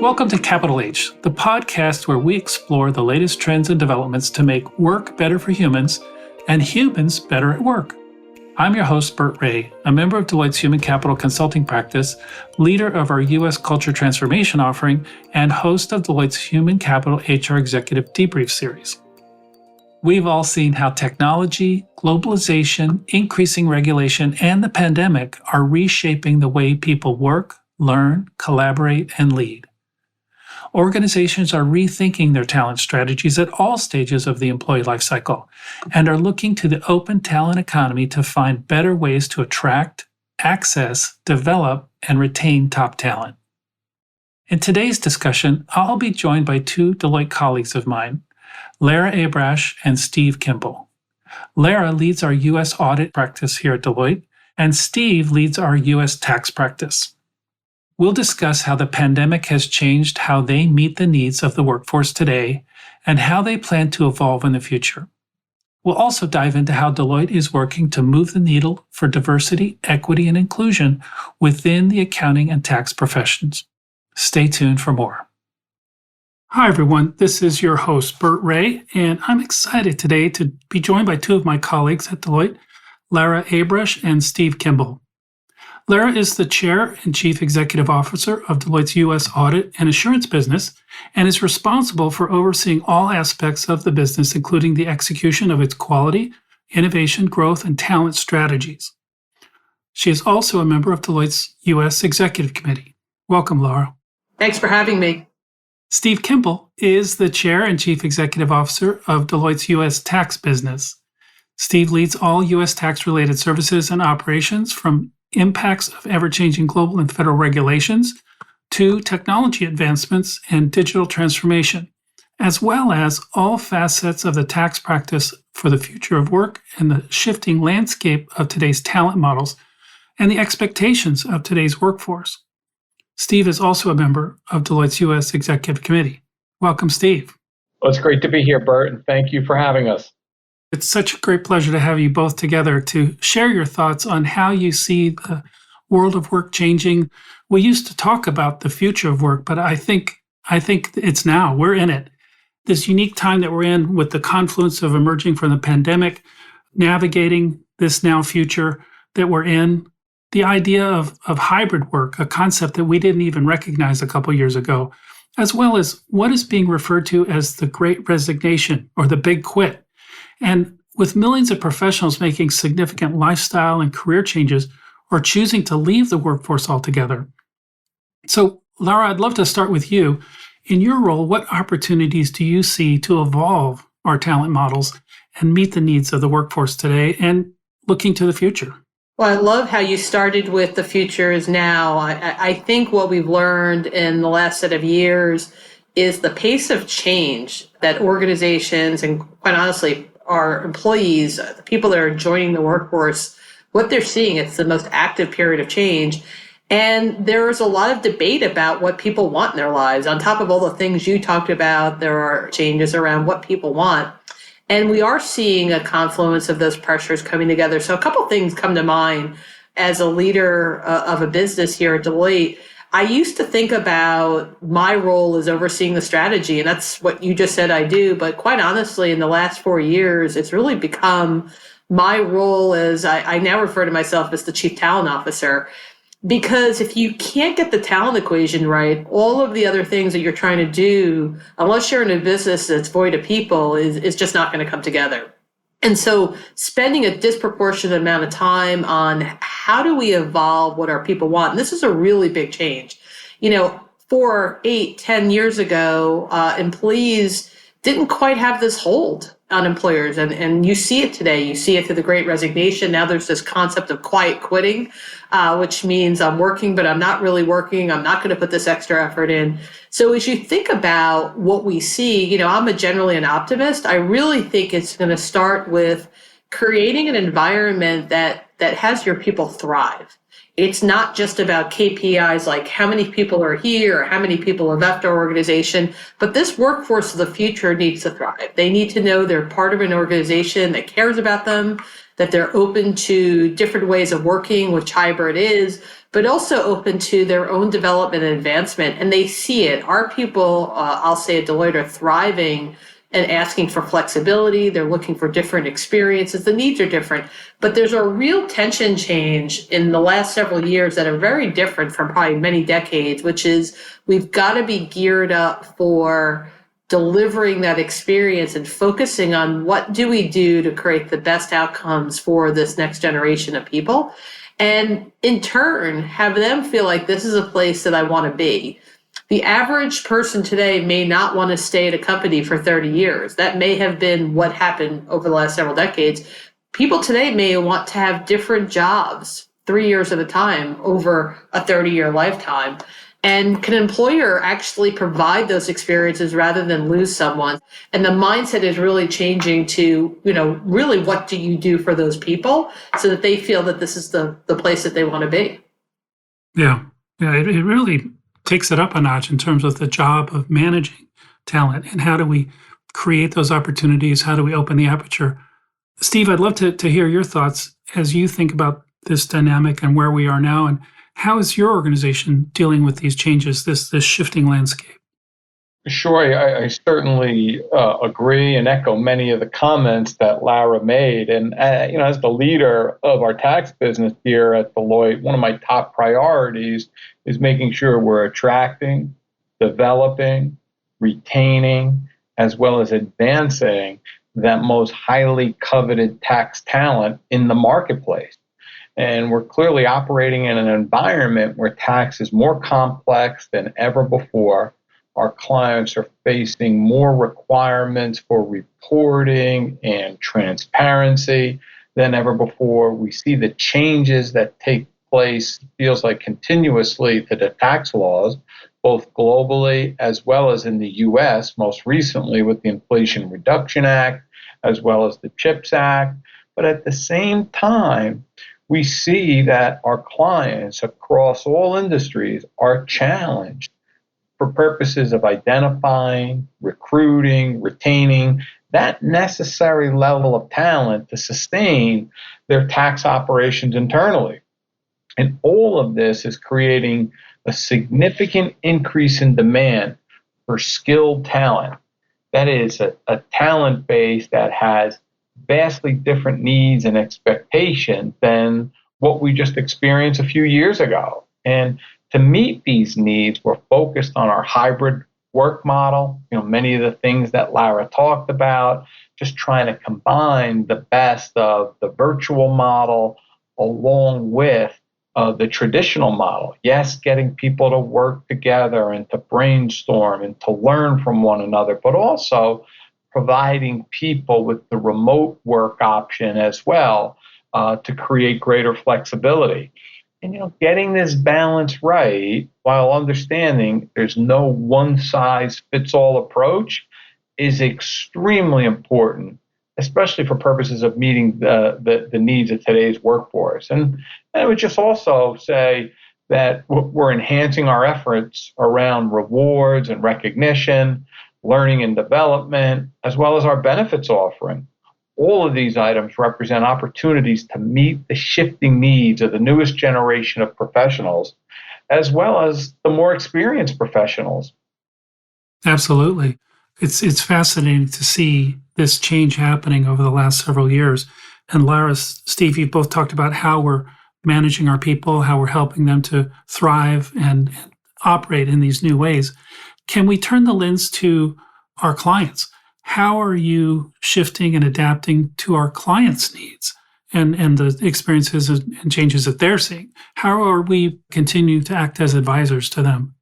Welcome to Capital H, the podcast where we explore the latest trends and developments to make work better for humans and humans better at work. I'm your host, Burt Rea, a member of Deloitte's Human Capital Consulting practice, leader of our U.S. Culture Transformation offering, and host of Deloitte's Human Capital HR Executive Debrief series. We've all seen how technology, globalization, increasing regulation, and the pandemic are reshaping the way people work, learn, collaborate, and lead. Organizations are rethinking their talent strategies at all stages of the employee lifecycle and are looking to the open talent economy to find better ways to attract, access, develop, and retain top talent. In today's discussion, I'll be joined by two Deloitte colleagues of mine, Lara Abrash and Steve Kimble. Lara leads our U.S. audit practice here at Deloitte, and Steve leads our U.S. tax practice. We'll discuss how the pandemic has changed how they meet the needs of the workforce today and how they plan to evolve in the future. We'll also dive into how Deloitte is working to move the needle for diversity, equity, and inclusion within the accounting and tax professions. Stay tuned for more. Hi, everyone. This is your host, Burt Rea, and I'm excited today to be joined by two of my colleagues at Deloitte, Lara Abrash and Steve Kimble. Lara is the Chair and Chief Executive Officer of Deloitte's U.S. Audit and Assurance business and is responsible for overseeing all aspects of the business, including the execution of its quality, innovation, growth, and talent strategies. She is also a member of Deloitte's U.S. Executive Committee. Welcome, Lara. Thanks for having me. Steve Kimble is the Chair and Chief Executive Officer of Deloitte's U.S. Tax business. Steve leads all U.S. tax-related services and operations from impacts of ever-changing global and federal regulations to technology advancements and digital transformation, as well as all facets of the tax practice for the future of work and the shifting landscape of today's talent models and the expectations of today's workforce. Steve is also a member of Deloitte's U.S. Executive Committee. Welcome, Steve. Well, it's great to be here, Burt, and thank you for having us. It's such a great pleasure to have you both together to share your thoughts on how you see the world of work changing. We used to talk about the future of work, but I think it's now. We're in it. This unique time that we're in with the confluence of emerging from the pandemic, navigating this now future that we're in, the idea of hybrid work, a concept that we didn't even recognize a couple years ago, as well as what is being referred to as the Great Resignation or the Big Quit. And with millions of professionals making significant lifestyle and career changes or choosing to leave the workforce altogether. So, Lara, I'd love to start with you. In your role, what opportunities do you see to evolve our talent models and meet the needs of the workforce today and looking to the future? Well, I love how you started with the future is now. I think what we've learned in the last set of years is the pace of change that organizations and, quite honestly, our employees, the people that are joining the workforce, what they're seeing, it's the most active period of change. And there's a lot of debate about what people want in their lives. On top of all the things you talked about, there are changes around what people want. And we are seeing a confluence of those pressures coming together. So a couple of things come to mind as a leader of a business here at Deloitte. I used to think about my role as overseeing the strategy, and that's what you just said I do. But quite honestly, in the last 4 years, it's really become my role as I now refer to myself as the Chief Talent Officer. Because if you can't get the talent equation right, all of the other things that you're trying to do, unless you're in a business that's void of people, is just not going to come together. And so spending a disproportionate amount of time on how do we evolve what our people want? And this is a really big change. 4, 8, 10 years ago, employees didn't quite have this hold on employers. And you see it today. You see it through the Great Resignation. Now there's this concept of quiet quitting, which means I'm working, but I'm not really working. I'm not going to put this extra effort in. So as you think about what we see, I'm generally an optimist. I really think it's going to start with creating an environment that has your people thrive. It's not just about KPIs like how many people are here or how many people have left our organization, but this workforce of the future needs to thrive. They need to know they're part of an organization that cares about them, that they're open to different ways of working, which hybrid is, but also open to their own development and advancement. And they see it. Our people, I'll say at Deloitte, are thriving and asking for flexibility. They're looking for different experiences. The needs are different. But there's a real tension change in the last several years that are very different from probably many decades, which is we've got to be geared up for delivering that experience and focusing on what do we do to create the best outcomes for this next generation of people. And in turn, have them feel like this is a place that I want to be. The average person today may not want to stay at a company for 30 years. That may have been what happened over the last several decades. People today may want to have different jobs 3 years at a time over a 30-year lifetime. And can an employer actually provide those experiences rather than lose someone? And the mindset is really changing to, really what do you do for those people so that they feel that this is the place that they want to be. Yeah. It really takes it up a notch in terms of the job of managing talent and how do we create those opportunities? How do we open the aperture? Steve, I'd love to hear your thoughts as you think about this dynamic and where we are now, and how is your organization dealing with these changes, this shifting landscape? Sure, I certainly agree and echo many of the comments that Lara made. And as the leader of our tax business here at Deloitte, one of my top priorities is making sure we're attracting, developing, retaining, as well as advancing that most highly coveted tax talent in the marketplace. And we're clearly operating in an environment where tax is more complex than ever before. Our clients are facing more requirements for reporting and transparency than ever before. We see the changes that take place, feels like continuously, to the tax laws, both globally as well as in the U.S., most recently with the Inflation Reduction Act, as well as the CHIPS Act. But at the same time, we see that our clients across all industries are challenged for purposes of identifying, recruiting, retaining that necessary level of talent to sustain their tax operations internally. And all of this is creating a significant increase in demand for skilled talent. That is a talent base that has vastly different needs and expectations than what we just experienced a few years ago. And to meet these needs, we're focused on our hybrid work model, many of the things that Lara talked about, just trying to combine the best of the virtual model along with the traditional model. Yes, getting people to work together and to brainstorm and to learn from one another, but also providing people with the remote work option as well to create greater flexibility. And getting this balance right while understanding there's no one-size-fits-all approach is extremely important, especially for purposes of meeting the needs of today's workforce. And I would just also say that we're enhancing our efforts around rewards and recognition, learning and development, as well as our benefits offering. All of these items represent opportunities to meet the shifting needs of the newest generation of professionals, as well as the more experienced professionals. Absolutely. It's fascinating to see this change happening over the last several years. And Lara, Steve, you've both talked about how we're managing our people, how we're helping them to thrive and operate in these new ways. Can we turn the lens to our clients? How are you shifting and adapting to our clients' needs and the experiences and changes that they're seeing? How are we continuing to act as advisors to them?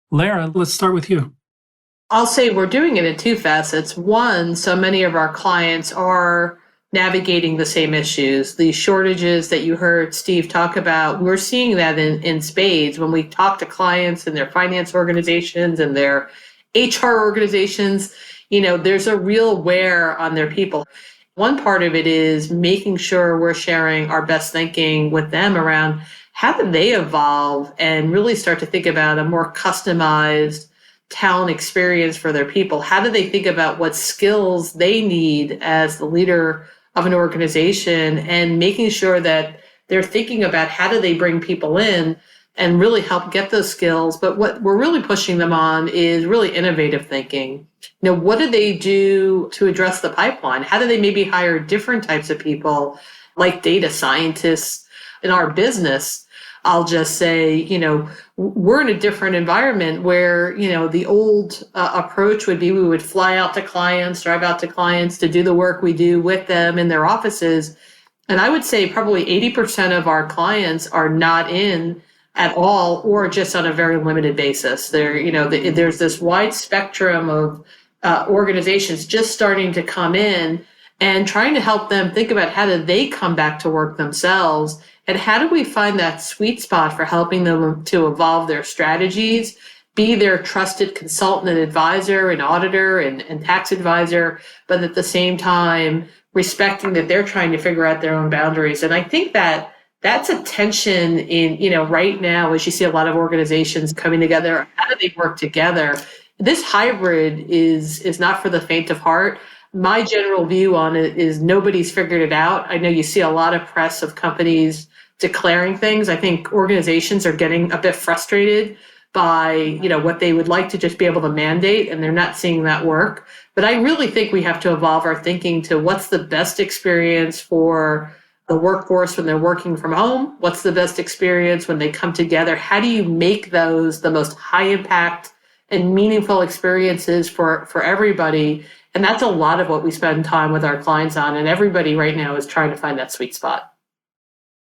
Lara, let's start with you. I'll say we're doing it in two facets. One, so many of our clients are navigating the same issues. The shortages that you heard Steve talk about, we're seeing that in spades when we talk to clients and their finance organizations and their HR organizations. There's a real wear on their people. One part of it is making sure we're sharing our best thinking with them around how do they evolve and really start to think about a more customized talent experience for their people. How do they think about what skills they need as the leader of an organization and making sure that they're thinking about how do they bring people in and really help get those skills. But what we're really pushing them on is really innovative thinking. What do they do to address the pipeline? How do they maybe hire different types of people like data scientists in our business? I'll just say, we're in a different environment where, the old approach would be we would fly out to clients, drive out to clients to do the work we do with them in their offices. And I would say probably 80% of our clients are not in at all or just on a very limited basis. There's this wide spectrum of organizations just starting to come in and trying to help them think about how do they come back to work themselves and how do we find that sweet spot for helping them to evolve their strategies, be their trusted consultant and advisor and auditor and tax advisor, but at the same time, respecting that they're trying to figure out their own boundaries. And I think that that's a tension in, right now, as you see a lot of organizations coming together, how do they work together? This hybrid is not for the faint of heart. My general view on it is nobody's figured it out. I know you see a lot of press of companies declaring things. I think organizations are getting a bit frustrated by, what they would like to just be able to mandate, and they're not seeing that work. But I really think we have to evolve our thinking to what's the best experience for the workforce when they're working from home? What's the best experience when they come together? How do you make those the most high impact and meaningful experiences for everybody? And that's a lot of what we spend time with our clients on. And everybody right now is trying to find that sweet spot.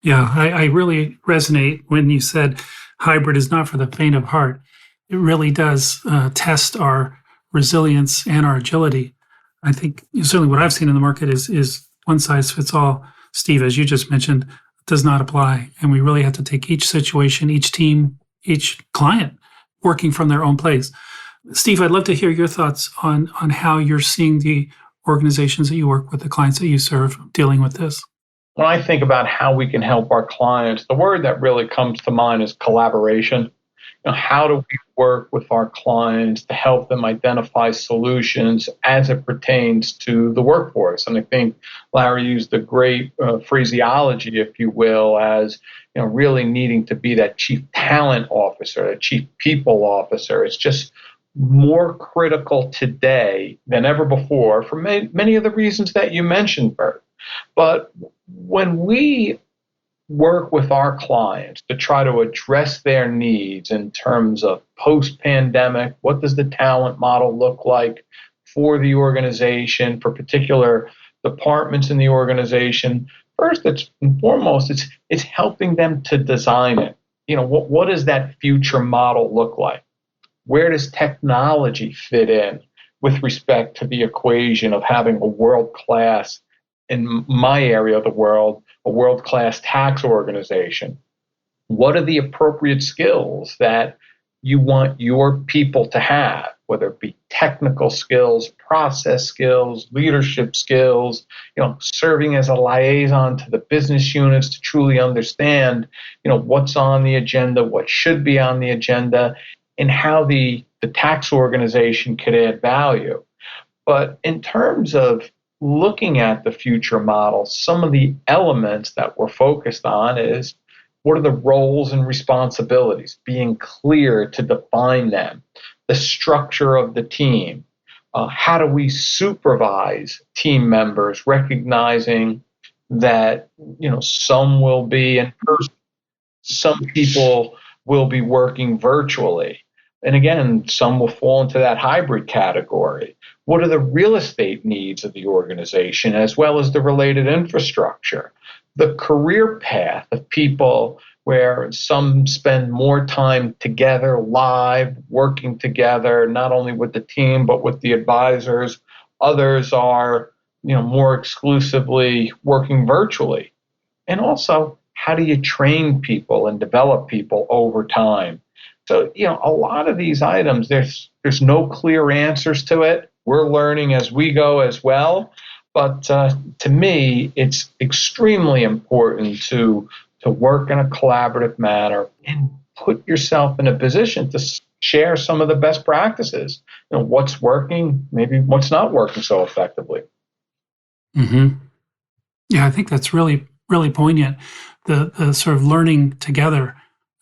Yeah, I really resonate when you said hybrid is not for the faint of heart. It really does test our resilience and our agility. I think certainly what I've seen in the market is one size fits all. Steve, as you just mentioned, does not apply. And we really have to take each situation, each team, each client working from their own place. Steve, I'd love to hear your thoughts on how you're seeing the organizations that you work with, the clients that you serve, dealing with this. When I think about how we can help our clients, the word that really comes to mind is collaboration. How do we work with our clients to help them identify solutions as it pertains to the workforce? And I think Lara used a great phraseology, if you will, as really needing to be that chief talent officer, that chief people officer. It's just more critical today than ever before for many of the reasons that you mentioned, Burt. But when we work with our clients to try to address their needs in terms of post-pandemic, what does the talent model look like for the organization, for particular departments in the organization? First, and foremost, it's helping them to design it. What does that future model look like? Where does technology fit in with respect to the equation of having a world-class, in my area of the world, a world-class tax organization? What are the appropriate skills that you want your people to have, whether it be technical skills, process skills, leadership skills, serving as a liaison to the business units to truly understand, what's on the agenda, what should be on the agenda, and how the tax organization could add value. But in terms of looking at the future model, some of the elements that we're focused on is what are the roles and responsibilities, being clear to define them, the structure of the team, how do we supervise team members, recognizing that some will be in person, some people will be working virtually. And again, some will fall into that hybrid category. What are the real estate needs of the organization, as well as the related infrastructure? The career path of people, where some spend more time together, live, working together, not only with the team, but with the advisors. Others are, more exclusively working virtually. And also, how do you train people and develop people over time? So, a lot of these items, there's no clear answers to it. We're learning as we go as well. But to me, it's extremely important to work in a collaborative manner and put yourself in a position to share some of the best practices. What's working, maybe what's not working so effectively. Mm-hmm. Yeah, I think that's really, really poignant. The sort of learning together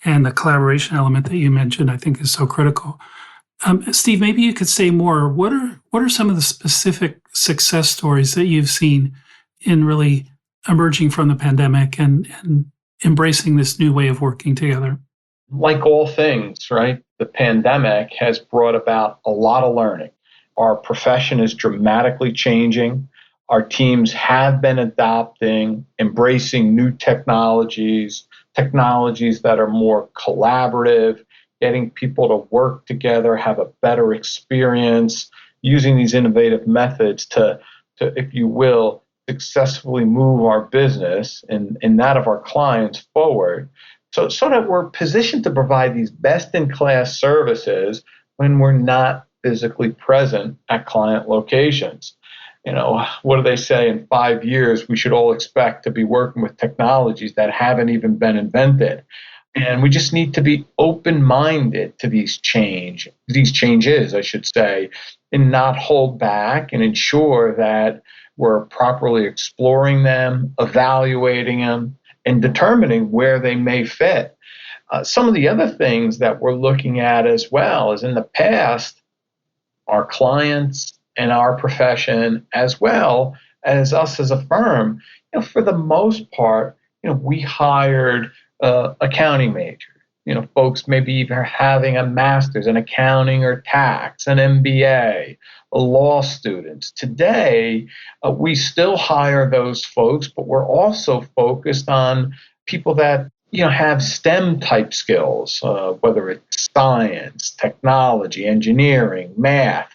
and the collaboration element that you mentioned, I think is so critical. Steve, maybe you could say more. What are some of the specific success stories that you've seen in really emerging from the pandemic and embracing this new way of working together? Like all things, right? The pandemic has brought about a lot of learning. Our profession is dramatically changing. Our teams have been adopting, embracing new technologies, technologies that are more collaborative, getting people to work together, have a better experience, using these innovative methods to if you will, successfully move our business and that of our clients forward. So that we're positioned to provide these best in class services when we're not physically present at client locations. What do they say? In 5 years, we should all expect to be working with technologies that haven't even been invented. And we just need to be open-minded to these changes, I should say, and not hold back and ensure that we're properly exploring them, evaluating them, and determining where they may fit. Some of the other things that we're looking at as well is in the past, our clients and our profession, as well as us as a firm, for the most part, we hired accounting majors. Folks maybe even having a master's in accounting or tax, an MBA, law students. Today, we still hire those folks, but we're also focused on people that have STEM type skills, whether it's science, technology, engineering, math,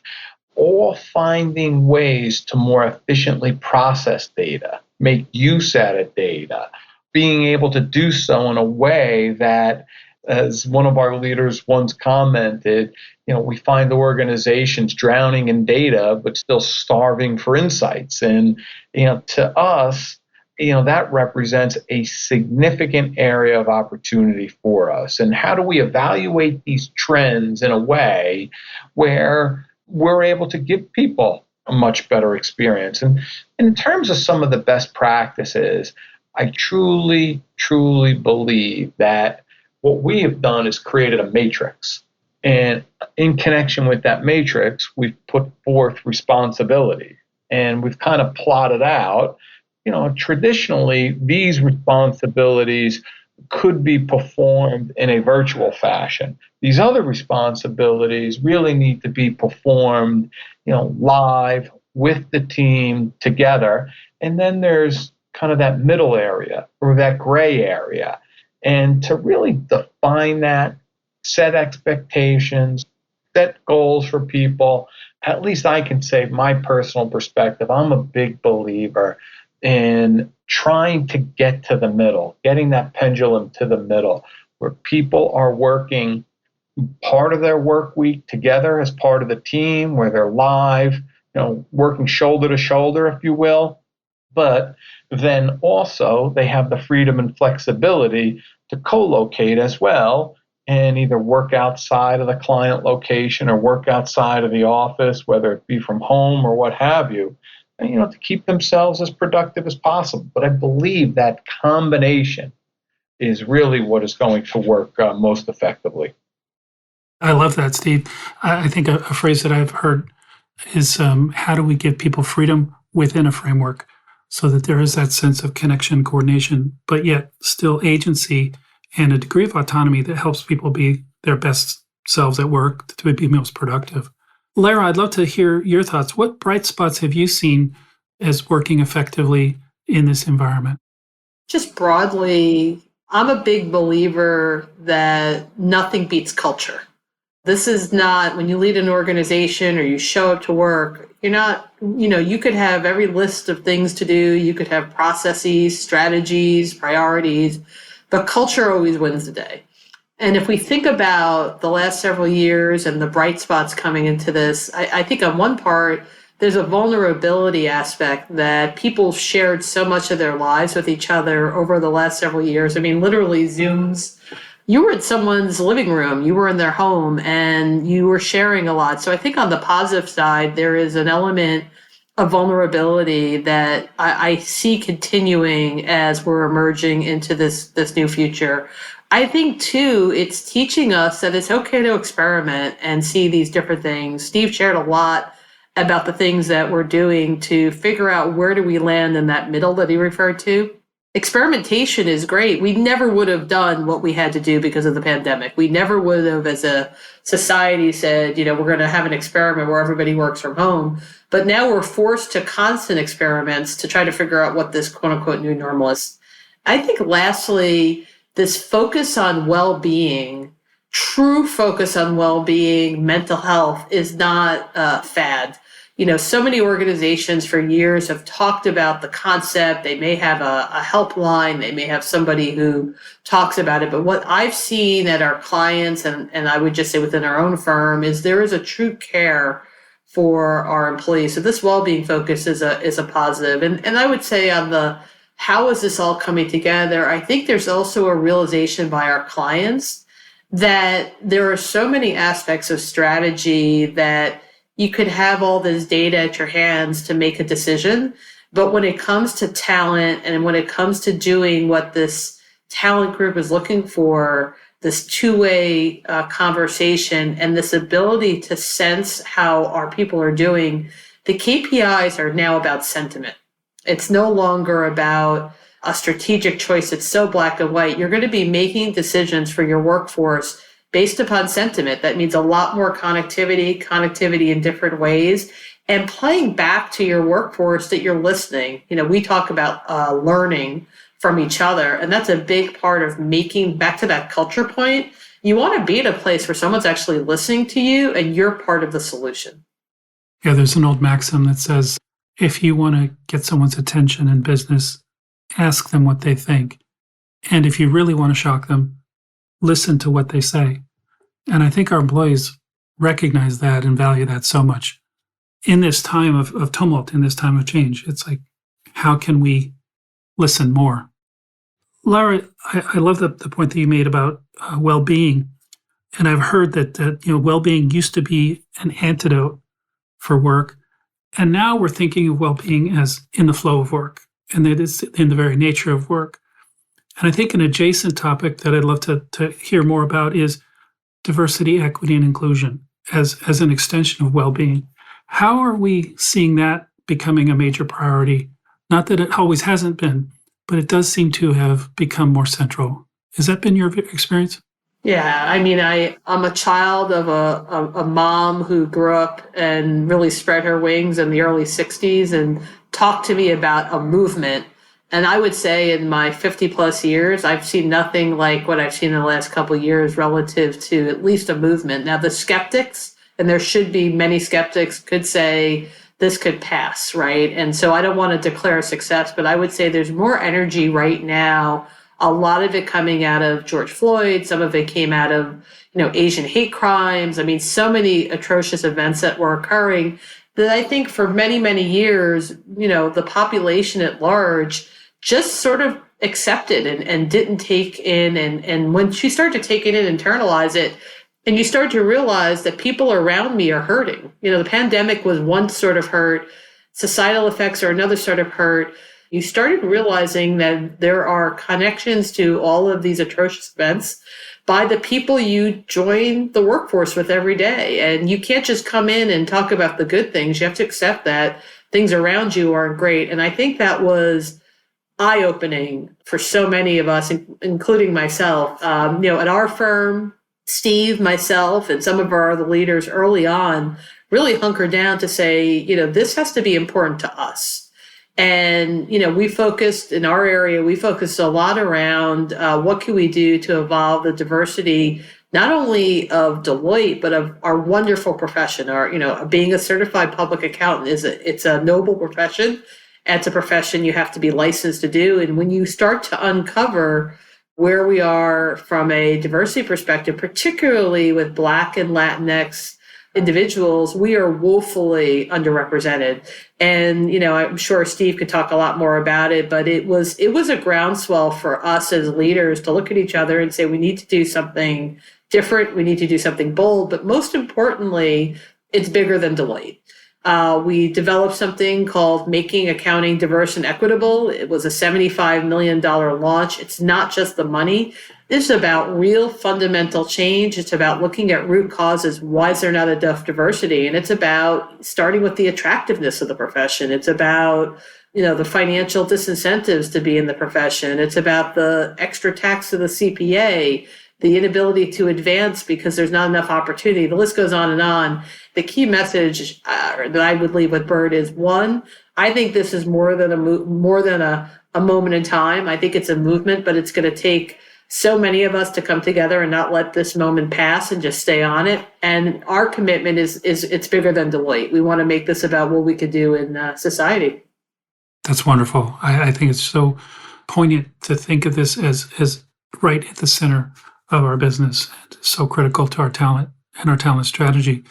all finding ways to more efficiently process data, make use out of data, being able to do so in a way that, as one of our leaders once commented, we find organizations drowning in data but still starving for insights. And to us, that represents a significant area of opportunity for us. And how do we evaluate these trends in a way where we're able to give people a much better experience? And in terms of some of the best practices, I truly, truly believe that what we have done is created a matrix. And in connection with that matrix, we've put forth responsibility. And we've kind of plotted out, traditionally, these responsibilities could be performed in a virtual fashion. These other responsibilities really need to be performed, live with the team together. And then there's kind of that middle area or that gray area. And to really define that, set expectations, set goals for people, at least I can say my personal perspective, I'm a big believer in trying to get to the middle, getting that pendulum to the middle, where people are working part of their work week together as part of the team, where they're live, working shoulder to shoulder, if you will. But then also they have the freedom and flexibility to co-locate as well and either work outside of the client location or work outside of the office, whether it be from home or what have you, and, to keep themselves as productive as possible. But I believe that combination is really what is going to work most effectively. I love that, Steve. I think a phrase that I've heard is how do we give people freedom within a framework so that there is that sense of connection, coordination, but yet still agency and a degree of autonomy that helps people be their best selves at work to be most productive. Lara, I'd love to hear your thoughts. What bright spots have you seen as working effectively in this environment? Just broadly, I'm a big believer that nothing beats culture. This is not when you lead an organization or you show up to work, you're not, you could have every list of things to do. You could have processes, strategies, priorities, but culture always wins the day. And if we think about the last several years and the bright spots coming into this, I think on one part, there's a vulnerability aspect that people shared so much of their lives with each other over the last several years. I mean, literally Zooms. You were in someone's living room, you were in their home, and you were sharing a lot. So I think on the positive side, there is an element a vulnerability that I see continuing as we're emerging into this new future. I think too, it's teaching us that it's okay to experiment and see these different things. Steve shared a lot about the things that we're doing to figure out where do we land in that middle that he referred to. Experimentation is great. We never would have done what we had to do because of the pandemic. We never would have, as a society, said, we're going to have an experiment where everybody works from home. But now we're forced to constant experiments to try to figure out what this quote unquote new normal is. I think lastly, this focus on well-being, true focus on well-being, mental health is not a fad. So many organizations for years have talked about the concept. They may have a helpline. They may have somebody who talks about it. But what I've seen at our clients, and I would just say within our own firm, is there is a true care for our employees. So this well-being focus is a positive. And I would say on the how is this all coming together, I think there's also a realization by our clients that there are so many aspects of strategy that you could have all this data at your hands to make a decision. But when it comes to talent and when it comes to doing what this talent group is looking for, this two-way conversation and this ability to sense how our people are doing, the KPIs are now about sentiment. It's no longer about a strategic choice. It's so black and white. You're going to be making decisions for your workforce based upon sentiment. That means a lot more connectivity in different ways, and playing back to your workforce that you're listening. We talk about learning from each other, and that's a big part of making back to that culture point. You want to be at a place where someone's actually listening to you and you're part of the solution. Yeah, there's an old maxim that says, if you want to get someone's attention in business, ask them what they think. And if you really want to shock them, listen to what they say. And I think our employees recognize that and value that so much. In this time of tumult, in this time of change, it's like, how can we listen more? Lara, I love the point that you made about well-being. And I've heard that well-being used to be an antidote for work. And now we're thinking of well-being as in the flow of work, and that is in the very nature of work. And I think an adjacent topic that I'd love to hear more about is diversity, equity, and inclusion as an extension of well-being. How are we seeing that becoming a major priority? Not that it always hasn't been, but it does seem to have become more central. Has that been your experience? Yeah, I mean, I'm a child of a mom who grew up and really spread her wings in the early 60s and talked to me about a movement. And I would say in my 50 plus years, I've seen nothing like what I've seen in the last couple of years relative to at least a movement. Now, the skeptics, and there should be many skeptics, could say this could pass, right? And so I don't want to declare success, but I would say there's more energy right now. A lot of it coming out of George Floyd. Some of it came out of, Asian hate crimes. I mean, so many atrocious events that were occurring that I think for many, many years, the population at large just sort of accepted and didn't take in. And once you start to take it in and internalize it, and you start to realize that people around me are hurting. The pandemic was one sort of hurt. Societal effects are another sort of hurt. You started realizing that there are connections to all of these atrocious events by the people you join the workforce with every day. And you can't just come in and talk about the good things. You have to accept that things around you aren't great. And I think that was eye-opening for so many of us, including myself. At our firm, Steve, myself, and some of our other leaders early on really hunkered down to say, this has to be important to us. And, we focused in our area, we focused a lot around what can we do to evolve the diversity, not only of Deloitte, but of our wonderful profession. Being a certified public accountant it's a noble profession. It's a profession you have to be licensed to do. And when you start to uncover where we are from a diversity perspective, particularly with Black and Latinx individuals, we are woefully underrepresented. And, I'm sure Steve could talk a lot more about it, but it was a groundswell for us as leaders to look at each other and say, we need to do something different. We need to do something bold, but most importantly, it's bigger than Deloitte. We developed something called Making Accounting Diverse and Equitable. It was a $75 million launch. It's not just the money. It's about real fundamental change. It's about looking at root causes. Why is there not enough diversity? And it's about starting with the attractiveness of the profession. It's about, the financial disincentives to be in the profession. It's about the extra tax of the CPA, the inability to advance because there's not enough opportunity. The list goes on and on. The key message that I would leave with Burt is, one, I think this is more than a moment in time. I think it's a movement, but it's going to take so many of us to come together and not let this moment pass and just stay on it. And our commitment is it's bigger than Deloitte. We want to make this about what we could do in society. That's wonderful. I think it's so poignant to think of this as right at the center of our business, and so critical to our talent and our talent strategy.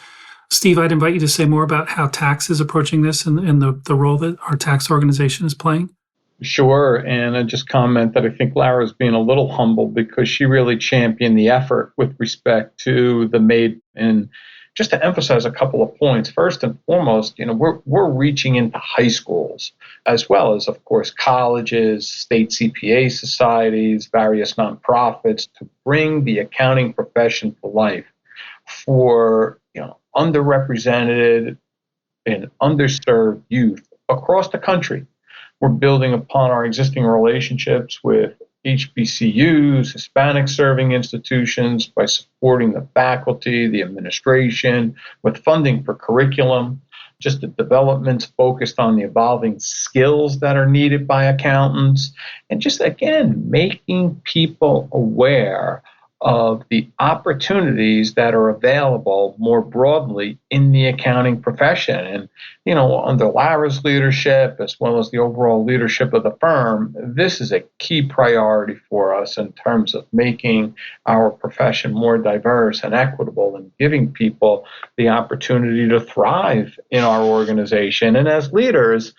Steve, I'd invite you to say more about how tax is approaching this and the role that our tax organization is playing. Sure. And I just comment that I think Lara is being a little humble because she really championed the effort with respect to the MAID. And just to emphasize a couple of points, first and foremost, we're reaching into high schools as well as, of course, colleges, state CPA societies, various nonprofits to bring the accounting profession to life for, underrepresented and underserved youth across the country. We're building upon our existing relationships with HBCUs, Hispanic serving institutions by supporting the faculty, the administration, with funding for curriculum, just the developments focused on the evolving skills that are needed by accountants, and just, again, making people aware of the opportunities that are available more broadly in the accounting profession. And, under Lara's leadership, as well as the overall leadership of the firm, this is a key priority for us in terms of making our profession more diverse and equitable and giving people the opportunity to thrive in our organization. And as leaders,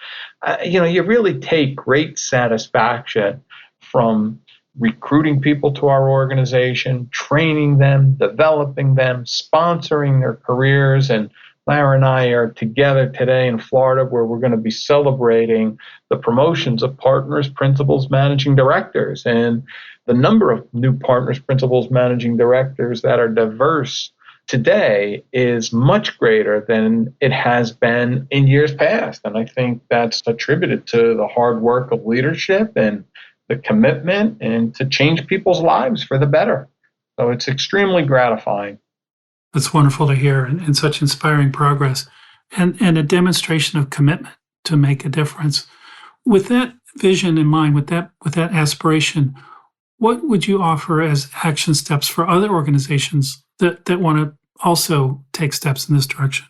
you really take great satisfaction from recruiting people to our organization, training them, developing them, sponsoring their careers. And Lara and I are together today in Florida where we're going to be celebrating the promotions of partners, principals, managing directors. And the number of new partners, principals, managing directors that are diverse today is much greater than it has been in years past. And I think that's attributed to the hard work of leadership and the commitment and to change people's lives for the better. So it's extremely gratifying. It's wonderful to hear and such inspiring progress and a demonstration of commitment to make a difference. With that vision in mind, with that aspiration, what would you offer as action steps for other organizations that want to also take steps in this direction?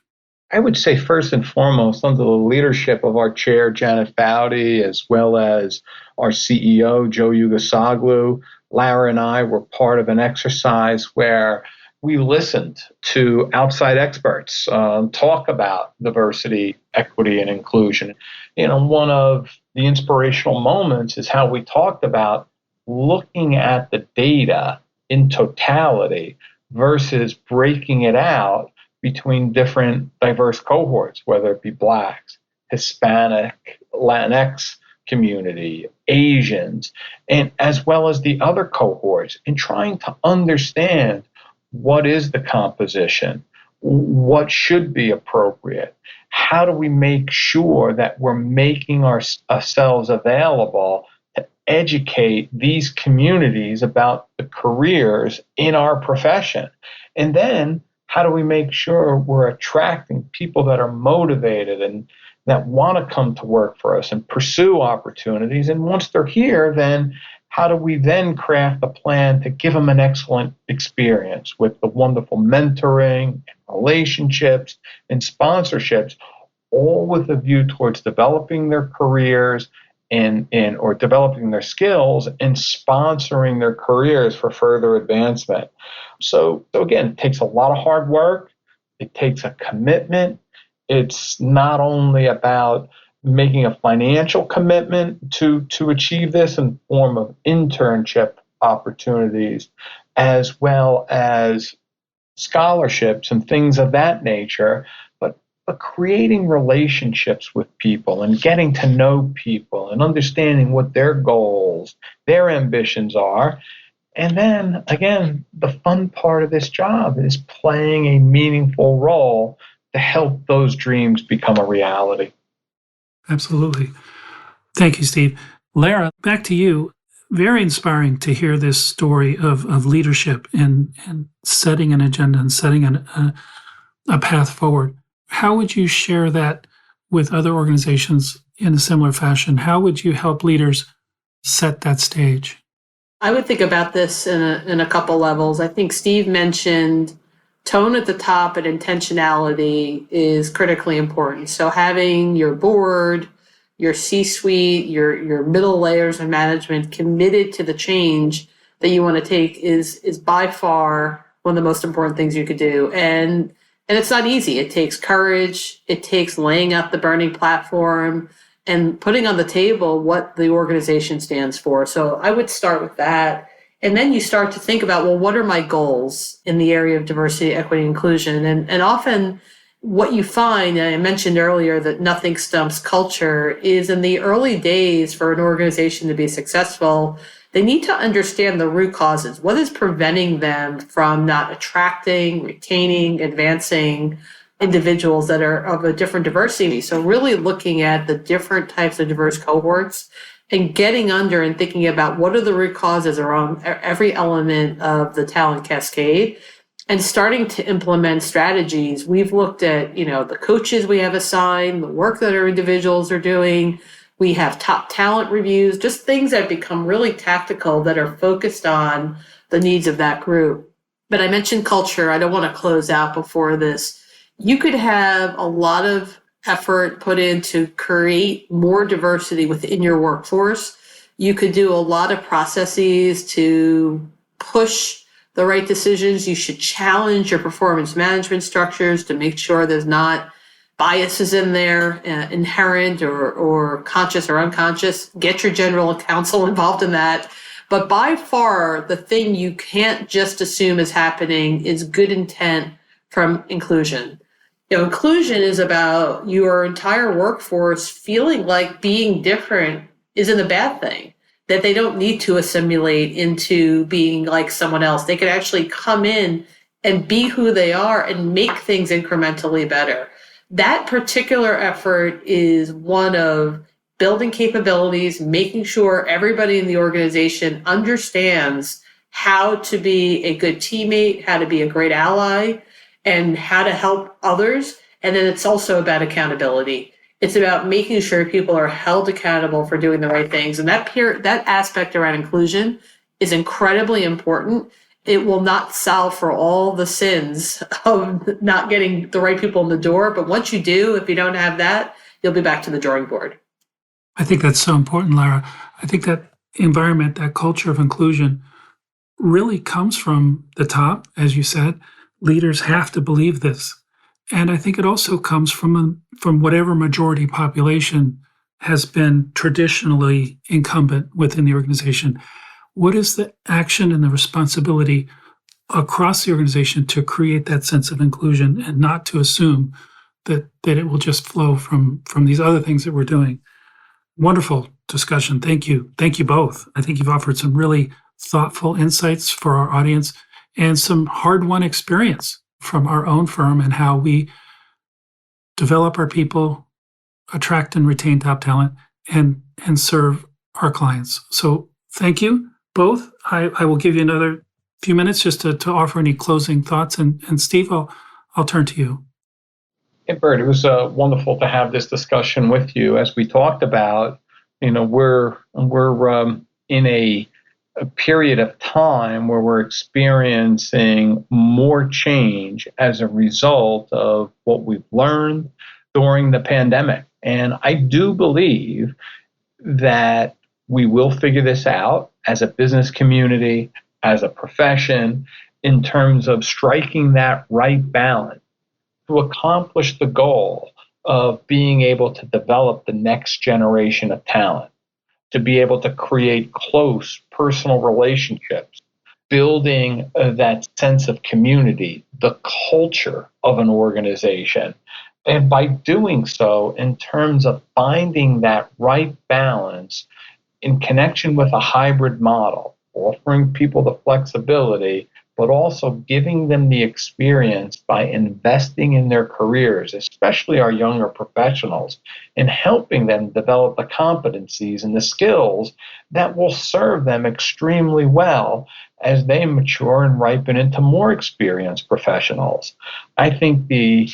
I would say first and foremost, under the leadership of our chair, Janet Foudy, as well as our CEO, Joe Ugasoglu, Lara and I were part of an exercise where we listened to outside experts talk about diversity, equity, and inclusion. One of the inspirational moments is how we talked about looking at the data in totality versus breaking it out between different diverse cohorts, whether it be Blacks, Hispanic, Latinx community, Asians, and as well as the other cohorts, and trying to understand what is the composition, what should be appropriate, how do we make sure that we're making ourselves available to educate these communities about the careers in our profession, and then how do we make sure we're attracting people that are motivated and that want to come to work for us and pursue opportunities? And once they're here, then how do we then craft a plan to give them an excellent experience with the wonderful mentoring, and relationships, and sponsorships, all with a view towards developing their careers or developing their skills and sponsoring their careers for further advancement. So again, it takes a lot of hard work. It takes a commitment. It's not only about making a financial commitment to achieve this in the form of internship opportunities, as well as scholarships and things of that nature, but but creating relationships with people and getting to know people and understanding what their goals, their ambitions are. And then again, the fun part of this job is playing a meaningful role to help those dreams become a reality. Absolutely. Thank you, Steve. Lara, back to you. Very inspiring to hear this story of leadership and setting an agenda and setting a path forward. How would you share that with other organizations in a similar fashion? How would you help leaders set that stage? I would think about this in a couple levels. I think Steve mentioned tone at the top and intentionality is critically important. So having your board, your C-suite, your middle layers of management committed to the change that you want to take is by far one of the most important things you could do. And it's not easy. It takes courage. It takes laying out the burning platform and putting on the table what the organization stands for. So I would start with that. And then you start to think about, well, what are my goals in the area of diversity, equity, inclusion? And often what you find, and I mentioned earlier that nothing stumps culture, is in the early days for an organization to be successful, they need to understand the root causes. What is preventing them from not attracting, retaining, advancing individuals that are of a different diversity? So really looking at the different types of diverse cohorts and getting under and thinking about what are the root causes around every element of the talent cascade and starting to implement strategies. We've looked at, the coaches we have assigned, the work that our individuals are doing. We have top talent reviews, just things that have become really tactical that are focused on the needs of that group. But I mentioned culture. I don't want to close out before this. You could have a lot of effort put in to create more diversity within your workforce. You could do a lot of processes to push the right decisions. You should challenge your performance management structures to make sure there's not biases in there, inherent or conscious or unconscious. Get your general counsel involved in that. But by far, the thing you can't just assume is happening is good intent from inclusion. Inclusion is about your entire workforce feeling like being different isn't a bad thing, that they don't need to assimilate into being like someone else. They could actually come in and be who they are and make things incrementally better. That particular effort is one of building capabilities, making sure everybody in the organization understands how to be a good teammate, how to be a great ally, and how to help others. And then it's also about accountability. It's about making sure people are held accountable for doing the right things. And that aspect around inclusion is incredibly important. It will not solve for all the sins of not getting the right people in the door. But once you do, if you don't have that, you'll be back to the drawing board. I think that's so important, Lara. I think that environment, that culture of inclusion really comes from the top, as you said. Leaders have to believe this. And I think it also comes from whatever majority population has been traditionally incumbent within the organization. What is the action and the responsibility across the organization to create that sense of inclusion and not to assume that it will just flow from these other things that we're doing? Wonderful discussion. Thank you. Thank you both. I think you've offered some really thoughtful insights for our audience and some hard-won experience from our own firm and how we develop our people, attract and retain top talent, and serve our clients. So thank you both. I will give you another few minutes just to offer any closing thoughts. And Steve, I'll turn to you. Hey, Burt, it was wonderful to have this discussion with you. As we talked about, we're in a period of time where we're experiencing more change as a result of what we've learned during the pandemic. And I do believe that we will figure this out as a business community, as a profession, in terms of striking that right balance to accomplish the goal of being able to develop the next generation of talent, to be able to create close personal relationships, building that sense of community, the culture of an organization And by doing so, in terms of finding that right balance in connection with a hybrid model, offering people the flexibility, but also giving them the experience by investing in their careers, especially our younger professionals, and helping them develop the competencies and the skills that will serve them extremely well as they mature and ripen into more experienced professionals. I think the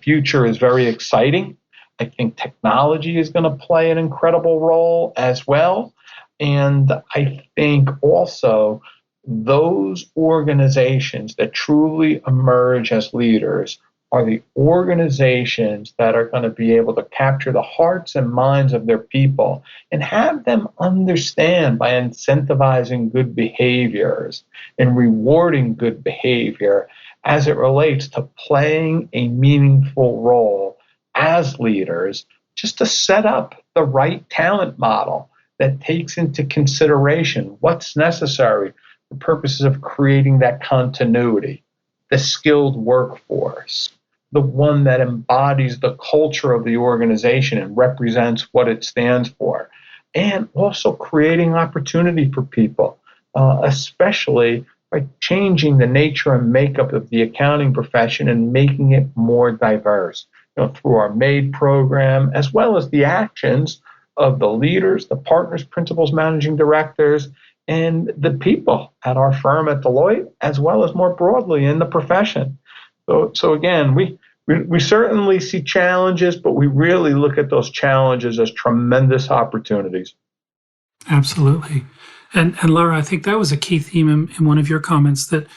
future is very exciting. I think technology is going to play an incredible role as well. And I think also those organizations that truly emerge as leaders are the organizations that are going to be able to capture the hearts and minds of their people and have them understand by incentivizing good behaviors and rewarding good behavior as it relates to playing a meaningful role as leaders, just to set up the right talent model that takes into consideration what's necessary for purposes of creating that continuity, the skilled workforce, the one that embodies the culture of the organization and represents what it stands for, and also creating opportunity for people, especially by changing the nature and makeup of the accounting profession and making it more diverse, through our MADE program, as well as the actions of the leaders, the partners, principals, managing directors, and the people at our firm at Deloitte, as well as more broadly in the profession. So again, we certainly see challenges, but we really look at those challenges as tremendous opportunities. Absolutely. And Lara, I think that was a key theme in one of your comments, that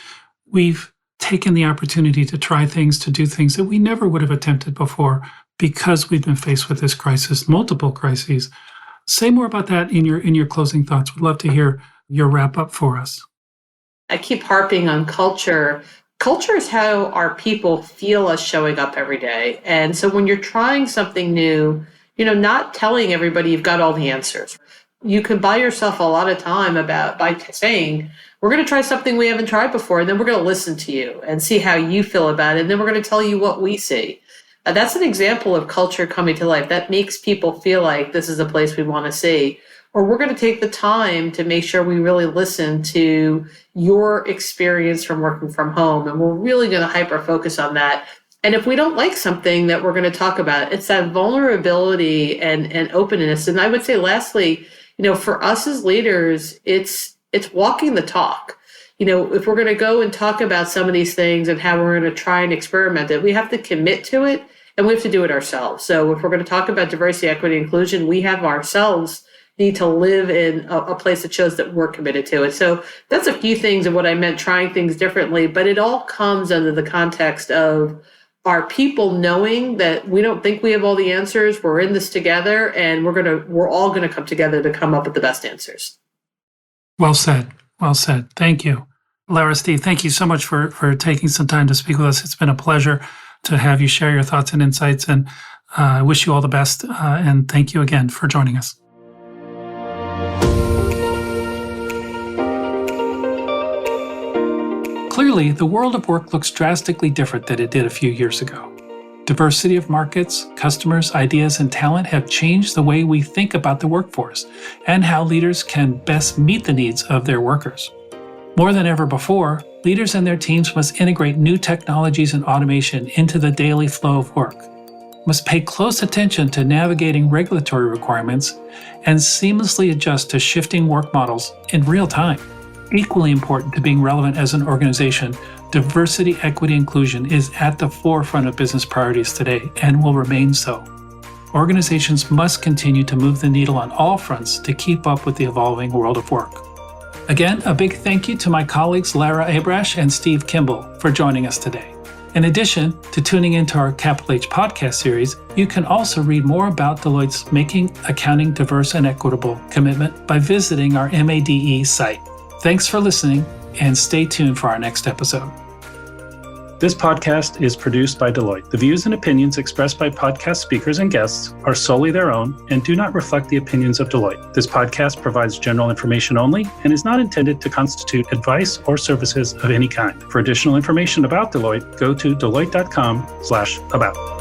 we've taken the opportunity to try things, to do things that we never would have attempted before because we've been faced with this crisis, multiple crises. Say more about that in your closing thoughts. We'd love to hear your wrap up for us. I keep harping on culture. Culture is how our people feel us showing up every day. And so when you're trying something new, not telling everybody you've got all the answers. You can buy yourself a lot of time by saying, we're going to try something we haven't tried before, and then we're going to listen to you and see how you feel about it, and then we're going to tell you what we see. That's an example of culture coming to life. That makes people feel like this is a place we want to see. Or we're going to take the time to make sure we really listen to your experience from working from home, and we're really going to hyper focus on that. And if we don't like something that we're going to talk about, it's that vulnerability and openness. And I would say lastly, for us as leaders, it's walking the talk. If we're going to go and talk about some of these things and how we're going to try and experiment it, we have to commit to it, and we have to do it ourselves. So if we're going to talk about diversity, equity, inclusion, we have ourselves need to live in a place that shows that we're committed to it. So that's a few things of what I meant, trying things differently, but it all comes under the context of our people knowing that we don't think we have all the answers. We're in this together, and we're all going to come together to come up with the best answers. Well said. Well said. Thank you. Lara, Steve, thank you so much for taking some time to speak with us. It's been a pleasure to have you share your thoughts and insights, and I wish you all the best, and thank you again for joining us. Clearly, the world of work looks drastically different than it did a few years ago. Diversity of markets, customers, ideas, and talent have changed the way we think about the workforce and how leaders can best meet the needs of their workers. More than ever before, leaders and their teams must integrate new technologies and automation into the daily flow of work, must pay close attention to navigating regulatory requirements, and seamlessly adjust to shifting work models in real time. Equally important to being relevant as an organization, diversity, equity, inclusion is at the forefront of business priorities today and will remain so. Organizations must continue to move the needle on all fronts to keep up with the evolving world of work. Again, a big thank you to my colleagues Lara Abrash and Steve Kimble for joining us today. In addition to tuning into our Capital H podcast series, you can also read more about Deloitte's Making Accounting Diverse and Equitable commitment by visiting our MADE site. Thanks for listening, and stay tuned for our next episode. This podcast is produced by Deloitte. The views and opinions expressed by podcast speakers and guests are solely their own and do not reflect the opinions of Deloitte. This podcast provides general information only and is not intended to constitute advice or services of any kind. For additional information about Deloitte, go to deloitte.com/about.